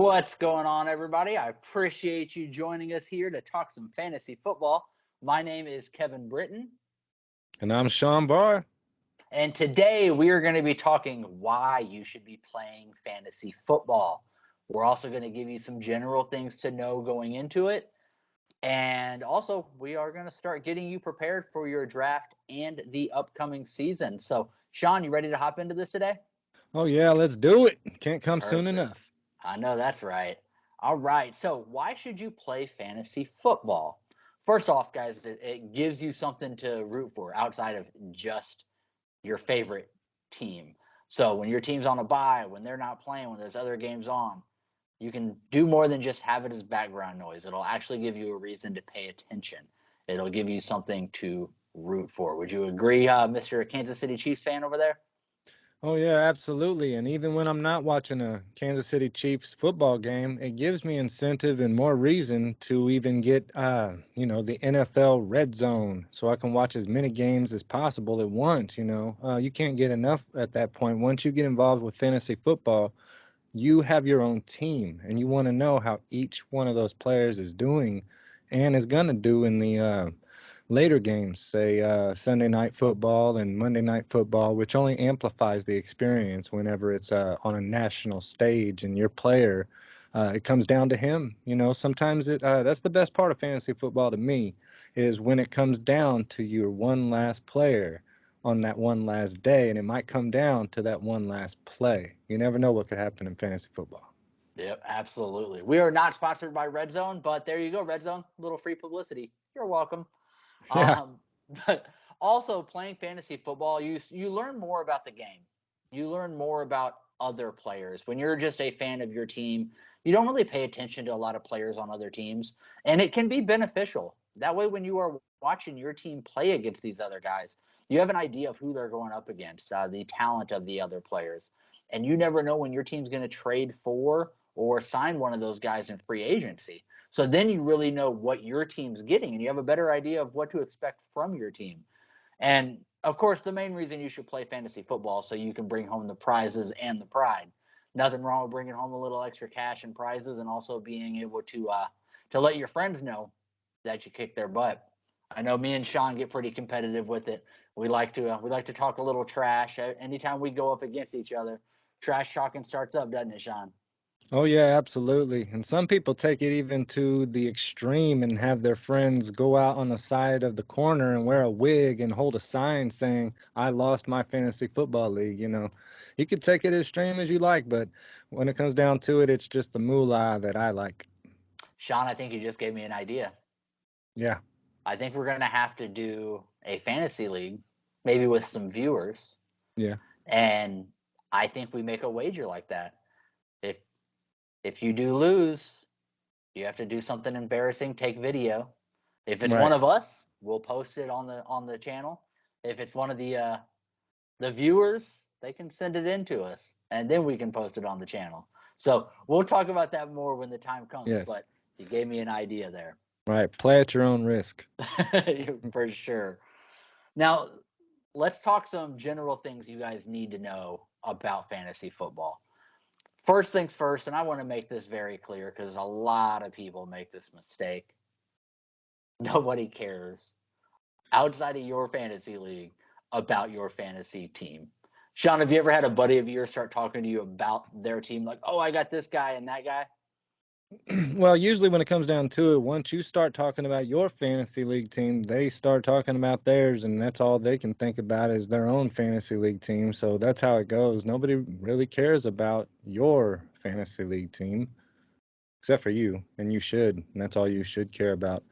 What's going on, everybody? I appreciate you joining us here to talk some fantasy football. My name is Kevin Britton, And I'm Sean Barr. and today we are going to be talking why you should be playing fantasy football. We're also going to give you some general things to know going into it, and also we are going to start getting you prepared for your draft and the upcoming season. So, Sean, you ready to hop into this today? Oh, yeah, let's do it. Can't come soon Perfect. enough. I know that's right. All right. So, why should you play fantasy football? First off, guys, it gives you something to root for outside of just your favorite team. So, when your team's on a bye, when they're not playing, when there's other games on, you can do more than just have it as background noise. It'll actually give you a reason to pay attention. It'll give you something to root for. Would you agree, Mr. Kansas City Chiefs fan over there? Oh, yeah, absolutely. And even when I'm not watching a Kansas City Chiefs football game, it gives me incentive and more reason to even get, the NFL red zone so I can watch as many games as possible at once. You can't get enough at that point. Once you get involved with fantasy football, you have your own team and you want to know how each one of those players is doing and is going to do in the later games, say Sunday night football and Monday night football, which only amplifies the experience whenever it's on a national stage and your player, it comes down to him. Sometimes that's the best part of fantasy football to me is when it comes down to your one last player on that one last day, and it might come down to that one last play. You never know what could happen in fantasy football. Yep, absolutely. We are not sponsored by Red Zone, but there you go, Red Zone. A little free publicity. You're welcome. Yeah, Um, but also playing fantasy football, you learn more about the game. You learn more about other players. When you're just a fan of your team, you don't really pay attention to a lot of players on other teams, and it can be beneficial. That way, when you are watching your team play against these other guys, you have an idea of who they're going up against, the talent of the other players, and you never know when your team's going to trade for or sign one of those guys in free agency. So then you really know what your team's getting and you have a better idea of what to expect from your team. And of course, the main reason you should play fantasy football so you can bring home the prizes and the pride. Nothing wrong with bringing home a little extra cash and prizes and also being able to let your friends know that you kicked their butt. I know me and Sean get pretty competitive with it. We like to talk a little trash anytime we go up against each other. Trash talking starts up, doesn't it, Sean? oh yeah, absolutely. And some people take it even to the extreme and have their friends go out on the side of the corner and wear a wig and hold a sign saying, I lost my fantasy football league. You could take it as extreme as you like, but when it comes down to it, it's just the moolah that I like. Sean, I think you just gave me an idea. Yeah. I think we're going to have to do a fantasy league, maybe with some viewers, Yeah. and I think we make a wager like that. If if you do lose, you have to do something embarrassing, take video. If it's one Right. of us, we'll post it on the channel. If it's one of the viewers, they can send it in to us, and then we can post it on the channel. So we'll talk about that more when the time comes. Yes. But you gave me an idea there, Right. Play at your own risk. for sure. Now, let's talk some general things you guys need to know about fantasy football. First things first, and I want to make this very clear because a lot of people make this mistake. Nobody cares outside of your fantasy league about your fantasy team. Sean, have you ever had a buddy of yours start talking to you about their team? Like, oh, I got this guy and that guy? Well, usually when it comes down to it, once you start talking about your fantasy league team, they start talking about theirs, and that's all they can think about is their own fantasy league team. So that's how it goes. Nobody really cares about your fantasy league team except for you, and you should, and that's all you should care about.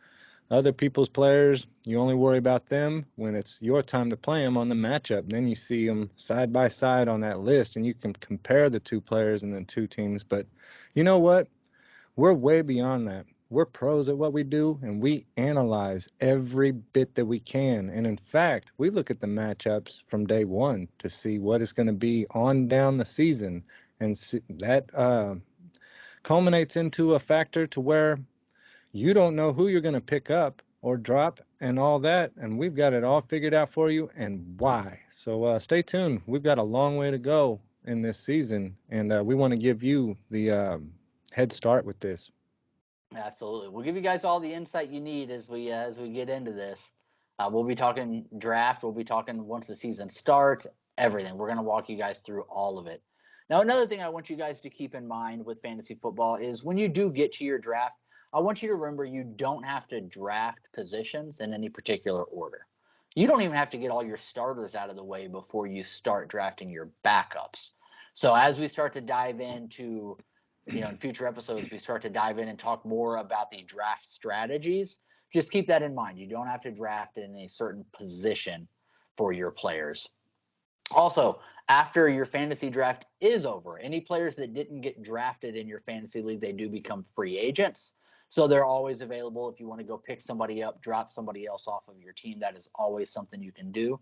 Other people's players, you only worry about them when it's your time to play them on the matchup. Then you see them side by side on that list, and you can compare the two players and the two teams. But you know what? We're way beyond that. We're pros at what we do, and we analyze every bit that we can. And in fact, we look at the matchups from day one to see what is going to be on down the season, and that culminates into a factor to where you don't know who you're going to pick up or drop and all that, and we've got it all figured out for you and why. So stay tuned. We've got a long way to go in this season, and we want to give you the head start with this. Absolutely. We'll give you guys all the insight you need as we get into this. We'll be talking draft. We'll be talking once the season starts, everything. We're going to walk you guys through all of it. Now, another thing I want you guys to keep in mind with fantasy football is when you do get to your draft, I want you to remember you don't have to draft positions in any particular order. You don't even have to get all your starters out of the way before you start drafting your backups. So as we start to dive into in future episodes, we start to dive in and talk more about the draft strategies. Just keep that in mind. You don't have to draft in a certain position for your players. Also, after your fantasy draft is over, any players that didn't get drafted in your fantasy league, they do become free agents. So they're always available if you want to go pick somebody up, drop somebody else off of your team. That is always something you can do.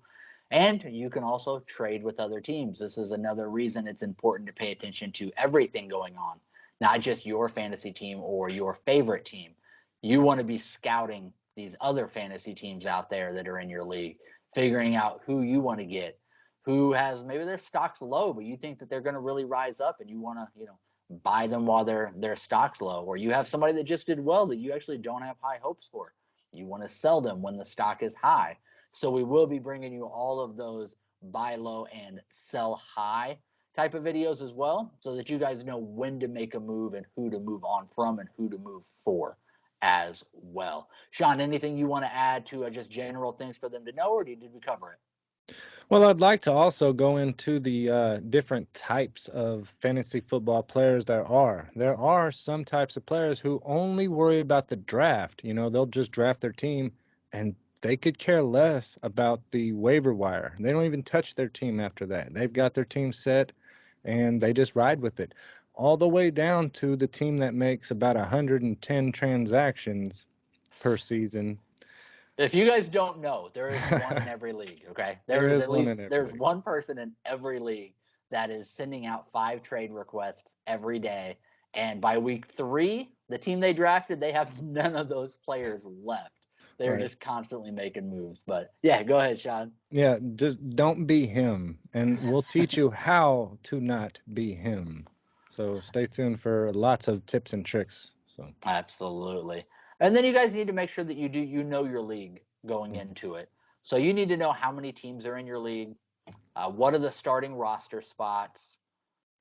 And you can also trade with other teams. This is another reason it's important to pay attention to everything going on, not just your fantasy team or your favorite team. You want to be scouting these other fantasy teams out there that are in your league, figuring out who you want to get, who has maybe their stock's low, but you think that they're going to really rise up and you want to, buy them while their stock's low, or you have somebody that just did well that you actually don't have high hopes for. You want to sell them when the stock is high. So we will be bringing you all of those buy low and sell high type of videos as well, so that you guys know when to make a move and who to move on from and who to move for as well. Sean, anything you want to add to just general things for them to know, or did we cover it? Well, I'd like to also go into the different types of fantasy football players there are. There are some types of players who only worry about the draft. They'll just draft their team and they could care less about the waiver wire. They don't even touch their team after that. They've got their team set and they just ride with it. All the way down to the team that makes about 110 transactions per season. If you guys don't know, there is one in every league, okay? There is At one least in every there's league. one person in every league that is sending out 5 trade requests every day. And by week 3, the team they drafted, they have none of those players left. They're Right. just constantly making moves. But yeah, go ahead, Sean. Yeah, just don't be him, and we'll teach you how to not be him. So stay tuned for lots of tips and tricks. So Absolutely. And then you guys need to make sure that you know your league going into it. So you need to know how many teams are in your league, what are the starting roster spots.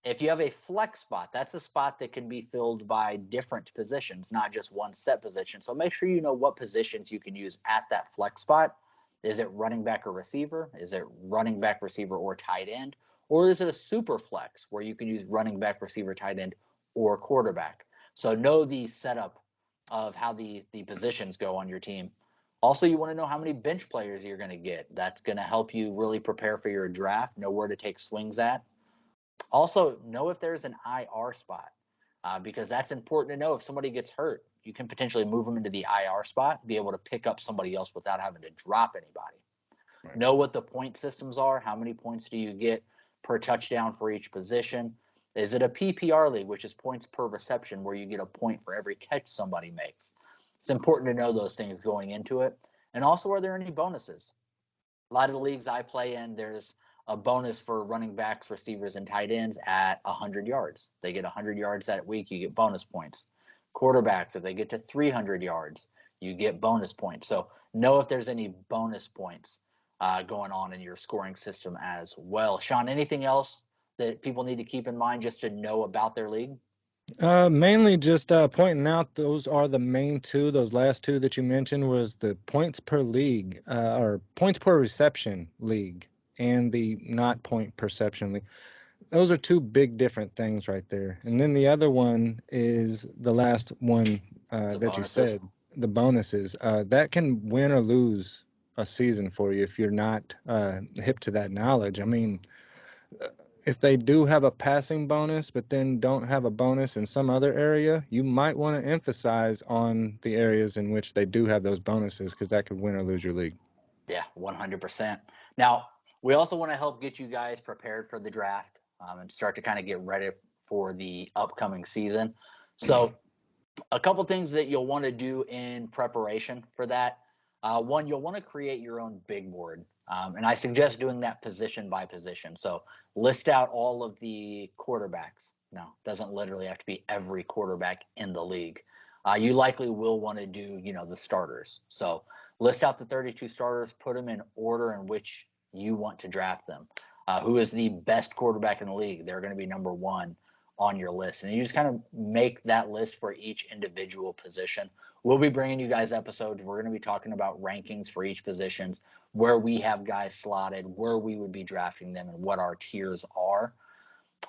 If you have a flex spot, that's a spot that can be filled by different positions, not just one set position. So make sure you know what positions you can use at that flex spot. Is it running back or receiver? Is it running back, receiver, or tight end? Or is it a super flex where you can use running back, receiver, tight end, or quarterback? So know the setup of how the positions go on your team. Also, you want to know how many bench players you're going to get. That's going to help you really prepare for your draft, know where to take swings at. Also, know if there's an IR spot, because that's important to know. If somebody gets hurt, you can potentially move them into the IR spot, be able to pick up somebody else without having to drop anybody. right. Know what the point systems are. How many points do you get per touchdown for each position? Is it a PPR league, which is points per reception, where you get a point for every catch somebody makes? It's important to know those things going into it. And also, are there any bonuses? A lot of the leagues I play in, there's a bonus for running backs, receivers, and tight ends at 100 yards. If they get 100 yards that week, you get bonus points. Quarterbacks, if they get to 300 yards, you get bonus points. So know if there's any bonus points going on in your scoring system as well. Sean, anything else that people need to keep in mind just to know about their league? Mainly just pointing out those are the main two. Those last two that you mentioned was the points per league or points per reception league and the not point perception league. Those are two big different things right there. And then the other one is the last one The that you bonuses. said, the bonuses. That can win or lose a season for you if you're not hip to that knowledge. I mean, if they do have a passing bonus, but then don't have a bonus in some other area, you might want to emphasize on the areas in which they do have those bonuses because that could win or lose your league. Yeah, 100%. Now, we also want to help get you guys prepared for the draft and start to kind of get ready for the upcoming season. So, a couple things that you'll want to do in preparation for that. One, you'll want to create your own big board. And I suggest doing that position by position. So, list out all of the quarterbacks No, doesn't literally have to be every quarterback in the league. You likely will want to do, the starters. So list out the 32 starters, put them in order in which you want to draft them. Who is the best quarterback in the league? They're going to be number one on your list. And you just kind of make that list for each individual position. We'll be bringing you guys episodes. We're going to be talking about rankings for each positions, where we have guys slotted, where we would be drafting them, and what our tiers are.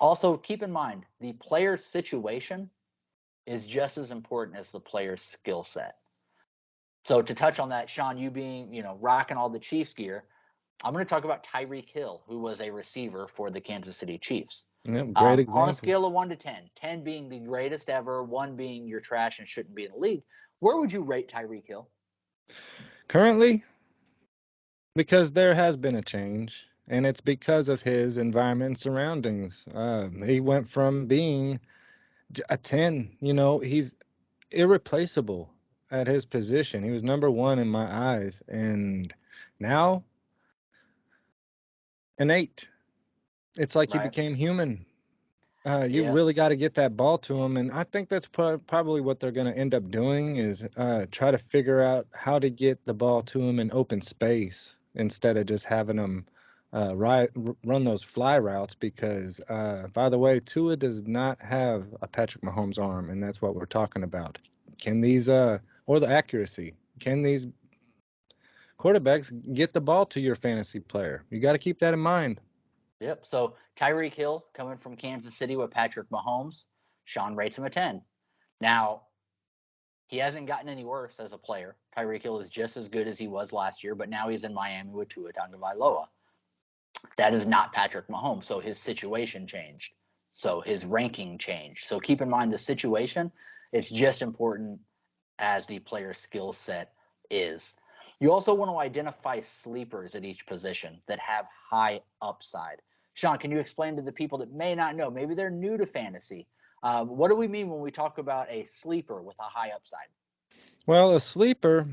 Also, keep in mind, the player's situation is just as important as the player's skill set. So to touch on that, Sean, you being, rocking all the Chiefs gear, I'm going to talk about Tyreek Hill, who was a receiver for the Kansas City Chiefs. Yep, great On a example. scale of 1 to 10, 10 being the greatest ever, 1 being you're trash and shouldn't be in the league, where would you rate Tyreek Hill? Currently, because there has been a change, and it's because of his environment and surroundings. He went from being a 10, he's irreplaceable at his position. He was number one in my eyes, and now an 8. It's like he Right? became human. You Yeah. really got to get that ball to him, and I think that's probably what they're going to end up doing is try to figure out how to get the ball to him in open space instead of just having him run those fly routes. Because, by the way, Tua does not have a Patrick Mahomes arm, and that's what we're talking about. Can these or the accuracy? Can these quarterbacks get the ball to your fantasy player? You got to keep that in mind. Yep. So Tyreek Hill coming from Kansas City with Patrick Mahomes, Sean rates him a 10. Now, he hasn't gotten any worse as a player. Tyreek Hill is just as good as he was last year, but now he's in Miami with Tua Tagovailoa. That is not Patrick Mahomes, so his situation changed. So his ranking changed. So keep in mind the situation. It's just important as the player's skill set is. You also want to identify sleepers at each position that have high upside. Sean, can you explain to the people that may not know? Maybe they're new to fantasy. What do we mean when we talk about a sleeper with a high upside? Well, a sleeper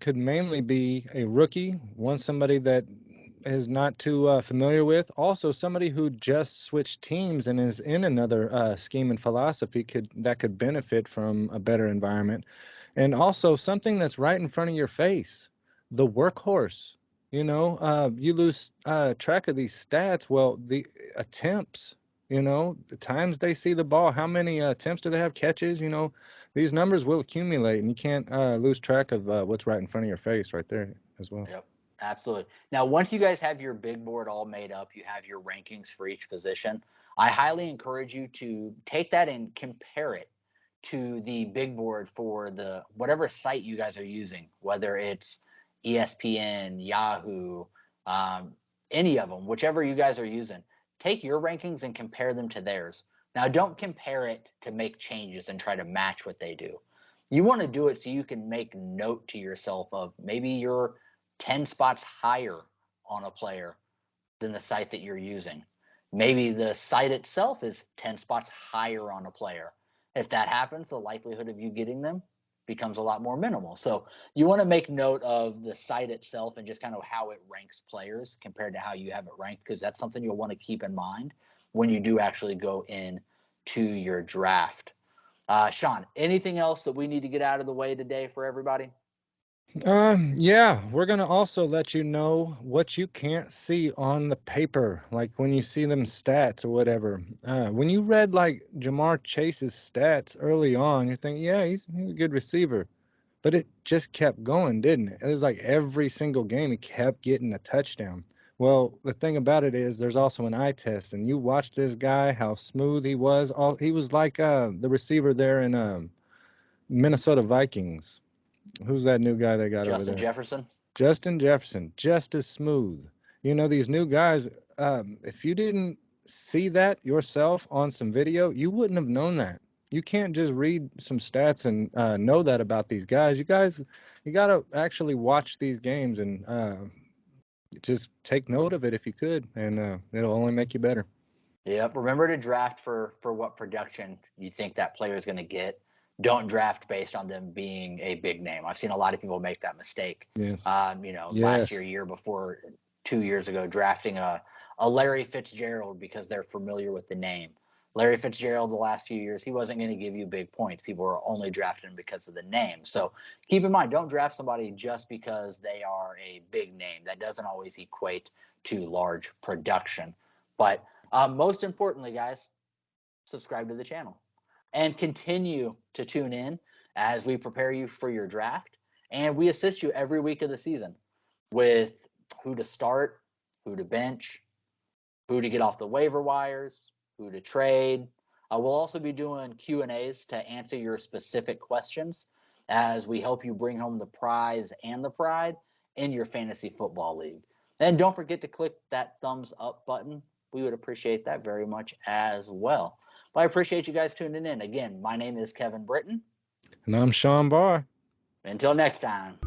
could mainly be a rookie, somebody that is not too familiar with. Also, somebody who just switched teams and is in another scheme and philosophy could benefit from a better environment, and also something that's right in front of your face, the workhorse. You lose track of these stats. Well, the attempts. The times they see the ball, how many attempts do they have, catches? These numbers will accumulate, and you can't lose track of what's right in front of your face right there as well. Yep, absolutely. Now, once you guys have your big board all made up, you have your rankings for each position, I highly encourage you to take that and compare it to the big board for the whatever site you guys are using, whether it's ESPN, Yahoo, um, any of them, whichever you guys are using. Take your rankings and compare them to theirs. Now, don't compare it to make changes and try to match what they do. You want to do it so you can make note to yourself of maybe you're 10 spots higher on a player than the site that you're using. Maybe the site itself is 10 spots higher on a player. If that happens, the likelihood of you getting them becomes a lot more minimal. So you want to make note of the site itself and just kind of how it ranks players compared to how you have it ranked, because that's something you'll want to keep in mind when you do actually go in to your draft. Sean, anything else that we need to get out of the way today for everybody? Yeah, we're gonna also let you know what you can't see on the paper, like when you see them stats or whatever. When you read like Jamar Chase's stats early on, you're thinking, yeah, he's a good receiver, but it just kept going, didn't it? It was like every single game he kept getting a touchdown. Well, the thing about it is there's also an eye test, and you watch this guy, how smooth he was. He was like the receiver there in Minnesota Vikings. Who's that new guy they got over Justin there? Jefferson? Justin Jefferson, just as smooth. These new guys, if you didn't see that yourself on some video, you wouldn't have known that. You can't just read some stats and know that about these guys. You got to actually watch these games and just take note of it if you could, and it'll only make you better. Yep. Remember to draft for what production you think that player is going to get. Don't draft based on them being a big name. I've seen a lot of people make that mistake. Yes. Last year, Yes. year before, 2 years ago, drafting a Larry Fitzgerald because they're familiar with the name. Larry Fitzgerald the last few years, he wasn't going to give you big points. People were only drafting him because of the name. So keep in mind, don't draft somebody just because they are a big name. That doesn't always equate to large production. But most importantly, guys, subscribe to the channel and continue to tune in as we prepare you for your draft. And we assist you every week of the season with who to start, who to bench, who to get off the waiver wires, who to trade. We'll also be doing Q&As to answer your specific questions as we help you bring home the prize and the pride in your fantasy football league. And don't forget to click that thumbs up button. We would appreciate that very much as well. But I appreciate you guys tuning in. Again, my name is Kevin Britton. And I'm Sean Barr. Until next time.